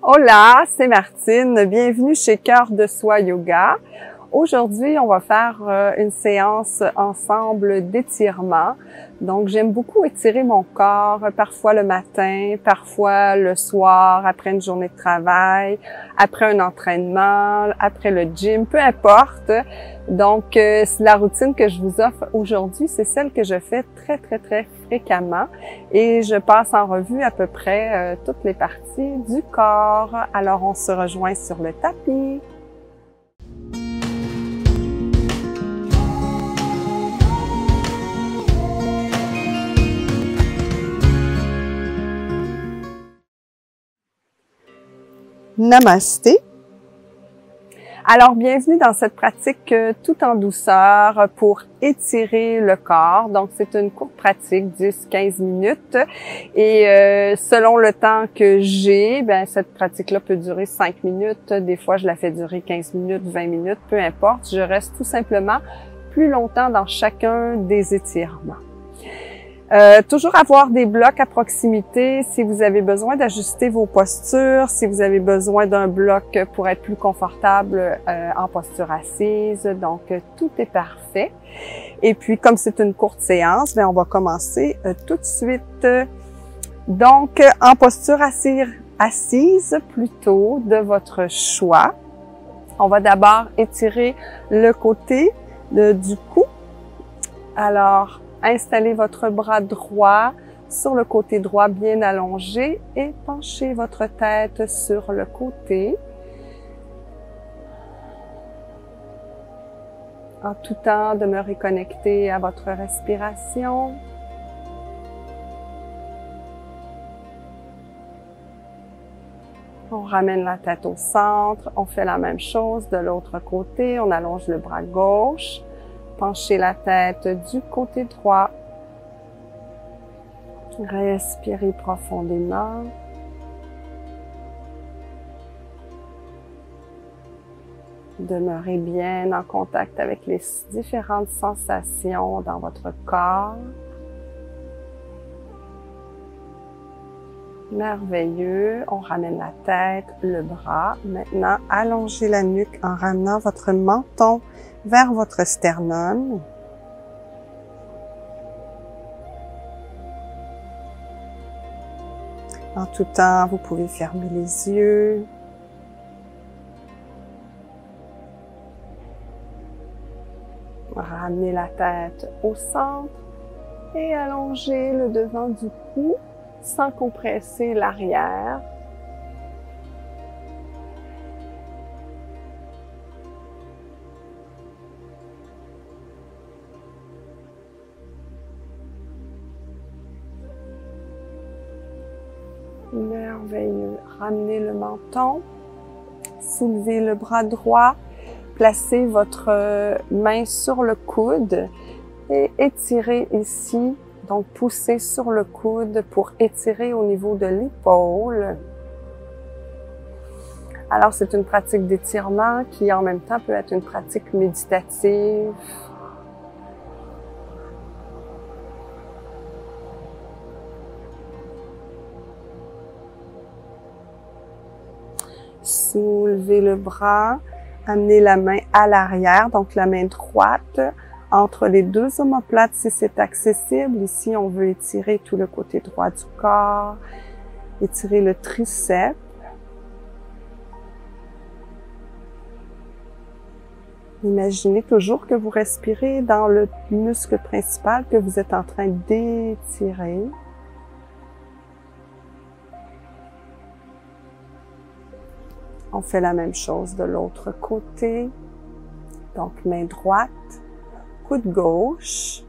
Hola, c'est Martine. Bienvenue chez Cœur de Soi Yoga. Aujourd'hui, on va faire une séance ensemble d'étirement. Donc, j'aime beaucoup étirer mon corps, parfois le matin, parfois le soir, après une journée de travail, après un entraînement, après le gym, peu importe. Donc, la routine que je vous offre aujourd'hui, c'est celle que je fais très fréquemment et je passe en revue à peu près toutes les parties du corps. Alors, on se rejoint sur le tapis. Namasté. Alors, bienvenue dans cette pratique tout en douceur pour étirer le corps. Donc, c'est une courte pratique, 10-15 minutes. Et selon le temps que j'ai, cette pratique-là peut durer 5 minutes. Des fois, je la fais durer 15 minutes, 20 minutes, peu importe. Je reste tout simplement plus longtemps dans chacun des étirements. Toujours avoir des blocs à proximité si vous avez besoin d'ajuster vos postures, si vous avez besoin d'un bloc pour être plus confortable en posture assise. Donc, tout est parfait. Et puis, comme c'est une courte séance, on va commencer tout de suite. Donc, en posture assise plutôt de votre choix. On va d'abord étirer le côté du cou. Alors, installez votre bras droit sur le côté droit bien allongé et penchez votre tête sur le côté. En tout temps, demeurez connecté à votre respiration. On ramène la tête au centre. On fait la même chose de l'autre côté. On allonge le bras gauche. Penchez la tête du côté droit. Respirez profondément. Demeurez bien en contact avec les différentes sensations dans votre corps. Merveilleux. On ramène la tête, le bras. Maintenant, allongez la nuque en ramenant votre menton vers votre sternum. En tout temps, vous pouvez fermer les yeux. Ramenez la tête au centre et allongez le devant du cou sans compresser l'arrière. Merveilleux. Ramenez le menton, soulevez le bras droit, placez votre main sur le coude et étirez ici. Donc, poussez sur le coude pour étirer au niveau de l'épaule. Alors, c'est une pratique d'étirement qui, en même temps, peut être une pratique méditative. Soulevez le bras, amenez la main à l'arrière, donc la main droite entre les deux omoplates si c'est accessible. Ici, on veut étirer tout le côté droit du corps, étirer le triceps. Imaginez toujours que vous respirez dans le muscle principal que vous êtes en train d'étirer. On fait la même chose de l'autre côté. Donc, main droite, coude gauche.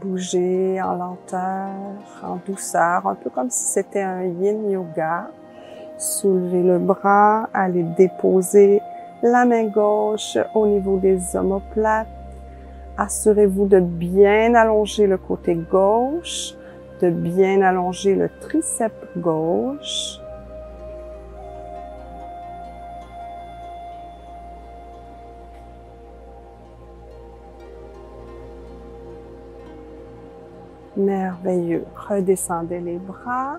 Bougez en lenteur, en douceur, un peu comme si c'était un yin yoga. Soulevez le bras, allez déposer la main gauche au niveau des omoplates. Assurez-vous de bien allonger le côté gauche, de bien allonger le triceps gauche. Merveilleux. Redescendez les bras.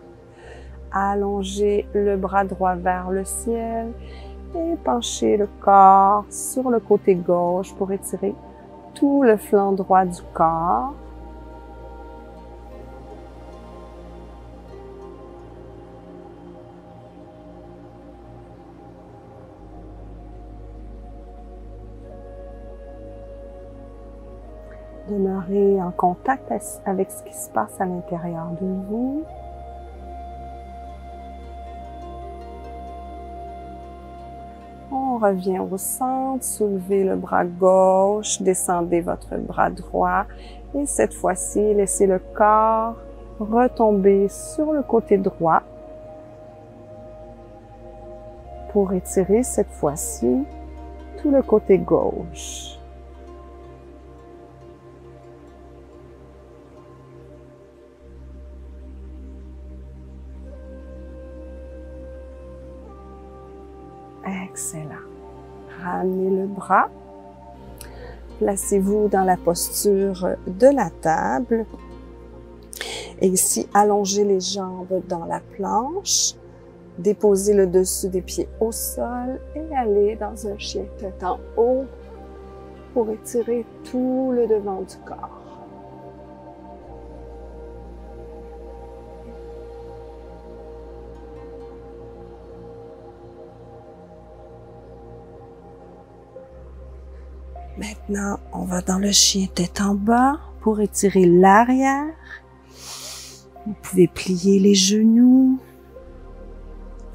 Allongez le bras droit vers le ciel et penchez le corps sur le côté gauche pour étirer tout le flanc droit du corps. Demeurez en contact avec ce qui se passe à l'intérieur de vous. On revient au centre, soulevez le bras gauche, descendez votre bras droit et cette fois-ci, laissez le corps retomber sur le côté droit pour étirer cette fois-ci tout le côté gauche. Excellent. Ramenez le bras. Placez-vous dans la posture de la table. Et ici, allongez les jambes dans la planche. Déposez le dessus des pieds au sol et allez dans un chien tête en haut pour étirer tout le devant du corps. Maintenant, on va dans le chien tête en bas pour étirer l'arrière. Vous pouvez plier les genoux,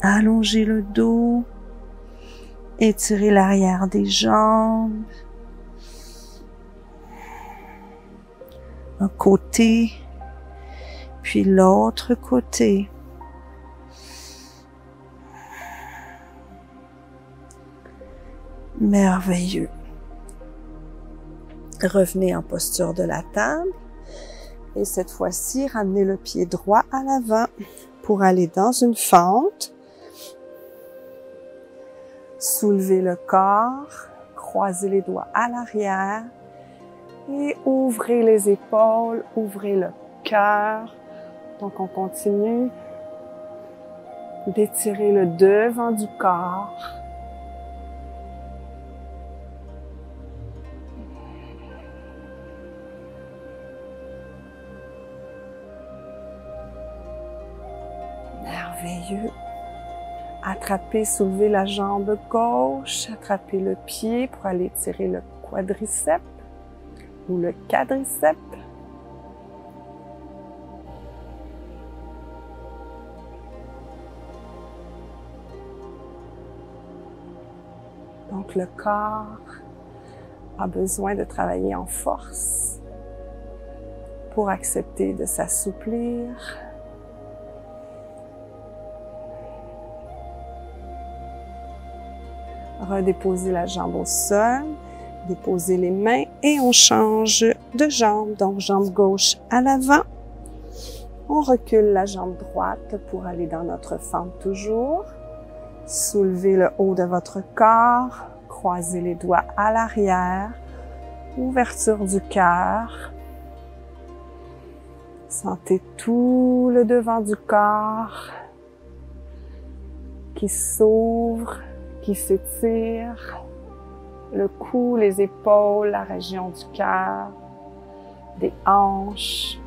allonger le dos, étirer l'arrière des jambes. Un côté, puis l'autre côté. Merveilleux. Revenez en posture de la table et cette fois-ci, ramenez le pied droit à l'avant pour aller dans une fente. Soulevez le corps, croisez les doigts à l'arrière et ouvrez les épaules, ouvrez le cœur. Donc, on continue d'étirer le devant du corps. Merveilleux. Attrapez, soulevez la jambe gauche, attrapez le pied pour aller tirer le quadriceps ou le quadriceps. Donc le corps a besoin de travailler en force pour accepter de s'assouplir. Redéposez la jambe au sol, déposez les mains et on change de jambe. Donc, jambe gauche à l'avant. On recule la jambe droite pour aller dans notre fente toujours. Soulevez le haut de votre corps, croisez les doigts à l'arrière, ouverture du cœur. Sentez tout le devant du corps qui s'ouvre, qui s'étire, le cou, les épaules, la région du cœur, des hanches.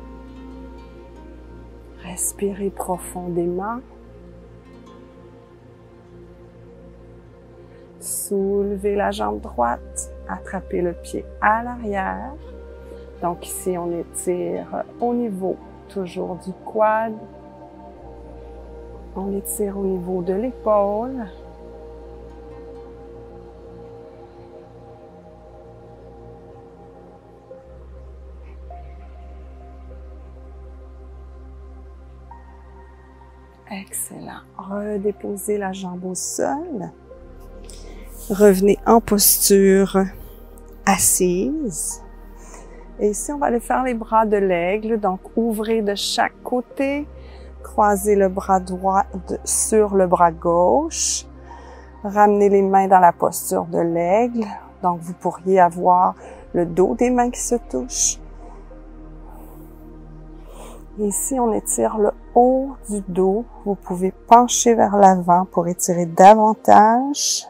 Respirez profondément. Soulevez la jambe droite, attrapez le pied à l'arrière. Donc ici, on étire au niveau toujours du quad. On étire au niveau de l'épaule. Excellent. Redéposez la jambe au sol. Revenez en posture assise. Et ici, on va aller faire les bras de l'aigle. Donc, ouvrez de chaque côté. Croisez le bras droit sur le bras gauche. Ramenez les mains dans la posture de l'aigle. Donc, vous pourriez avoir le dos des mains qui se touchent. Ici, on étire le haut du dos. Vous pouvez pencher vers l'avant pour étirer davantage.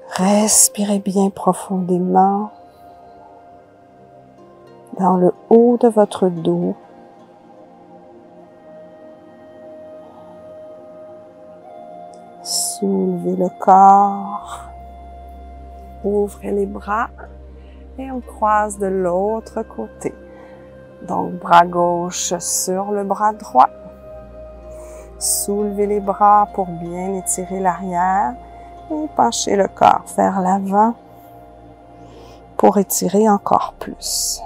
Respirez bien profondément dans le haut de votre dos. Soulevez le corps. Ouvrez les bras et on croise de l'autre côté. Donc, bras gauche sur le bras droit. Soulevez les bras pour bien étirer l'arrière et penchez le corps vers l'avant pour étirer encore plus.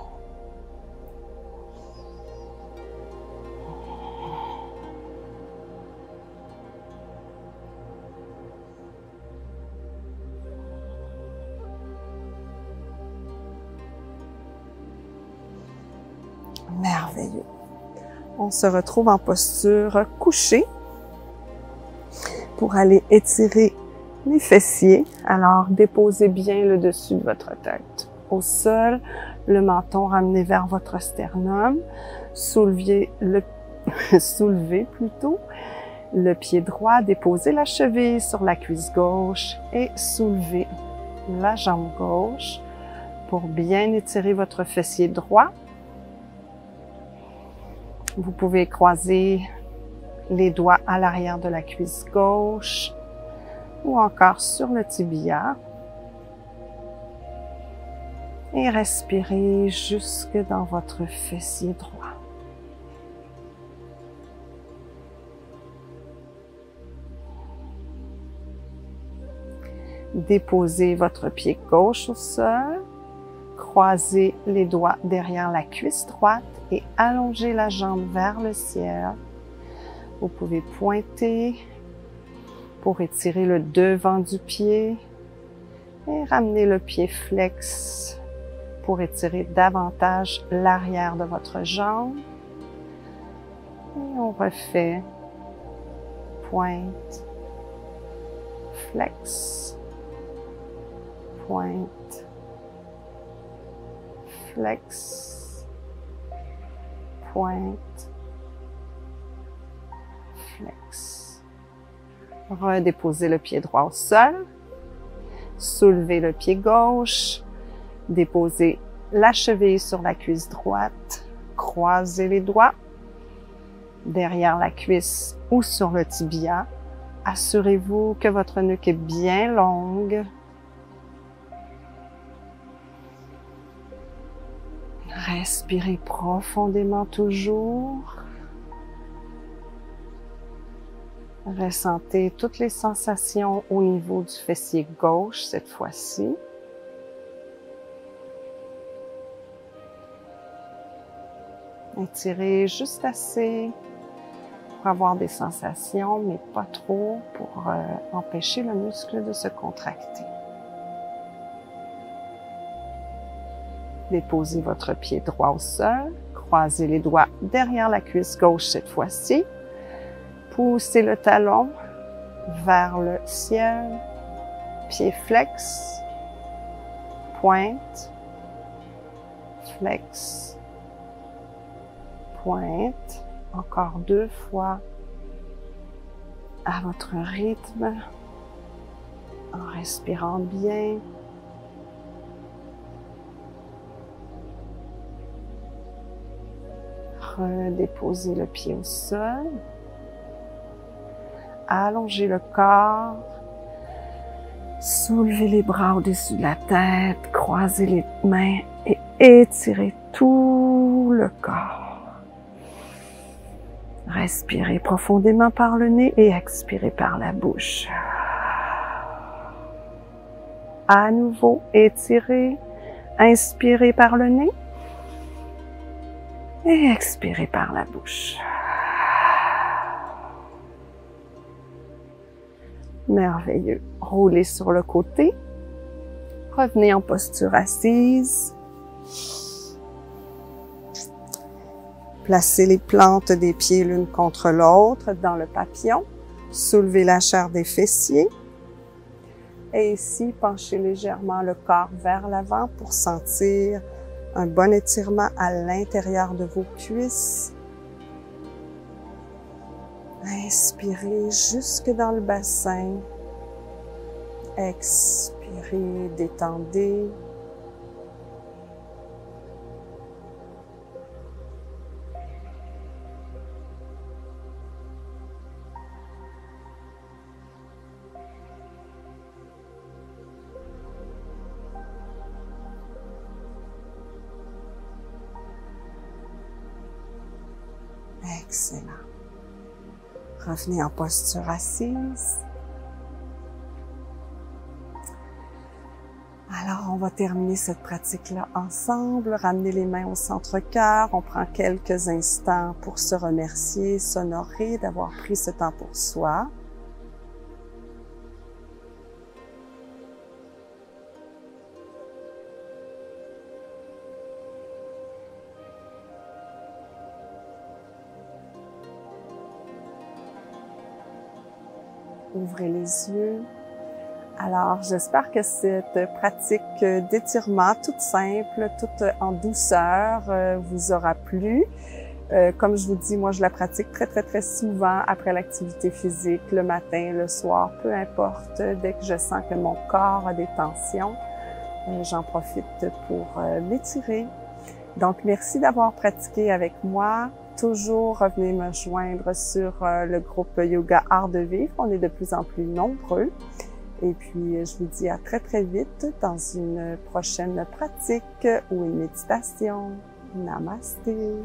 Merveilleux. On se retrouve en posture couchée pour aller étirer les fessiers. Alors, déposez bien le dessus de votre tête au sol, le menton ramené vers votre sternum. Soulevez plutôt le pied droit, déposez la cheville sur la cuisse gauche et soulevez la jambe gauche pour bien étirer votre fessier droit. Vous pouvez croiser les doigts à l'arrière de la cuisse gauche ou encore sur le tibia. Et respirez jusque dans votre fessier droit. Déposez votre pied gauche au sol. Croisez les doigts derrière la cuisse droite et allongez la jambe vers le ciel. Vous pouvez pointer pour étirer le devant du pied et ramener le pied flex pour étirer davantage l'arrière de votre jambe. Et on refait pointe, flex, pointe, flex, pointe, flex. Redéposez le pied droit au sol. Soulevez le pied gauche. Déposez la cheville sur la cuisse droite. Croisez les doigts derrière la cuisse ou sur le tibia. Assurez-vous que votre nuque est bien longue. Respirez profondément toujours. Ressentez toutes les sensations au niveau du fessier gauche cette fois-ci. Étirez juste assez pour avoir des sensations, mais pas trop pour empêcher le muscle de se contracter. Déposez votre pied droit au sol, croisez les doigts derrière la cuisse gauche cette fois-ci. Poussez le talon vers le ciel, pied flex, pointe, flex, pointe, encore 2 fois à votre rythme, en respirant bien. Redéposez le pied au sol. Allongez le corps. Soulevez les bras au-dessus de la tête. Croisez les mains et étirez tout le corps. Respirez profondément par le nez et expirez par la bouche. À nouveau, étirez. Inspirez par le nez. Et expirez par la bouche. Merveilleux. Roulez sur le côté. Revenez en posture assise. Placez les plantes des pieds l'une contre l'autre dans le papillon. Soulevez la chair des fessiers. Et ici, penchez légèrement le corps vers l'avant pour sentir Un bon étirement à l'intérieur de vos cuisses. Inspirez jusque dans le bassin. Expirez, détendez. Excellent. Revenez en posture assise. Alors, on va terminer cette pratique-là ensemble. Ramenez les mains au centre-cœur. On prend quelques instants pour se remercier, s'honorer d'avoir pris ce temps pour soi. Ouvrez les yeux. Alors, j'espère que cette pratique d'étirement toute simple, toute en douceur, vous aura plu. Comme je vous dis, moi, je la pratique très souvent après l'activité physique, le matin, le soir, peu importe. Dès que je sens que mon corps a des tensions, j'en profite pour m'étirer. Donc, merci d'avoir pratiqué avec moi. Toujours revenez me joindre sur le groupe Yoga Art de Vivre. On est de plus en plus nombreux. Et puis, je vous dis à très vite dans une prochaine pratique ou une méditation. Namasté!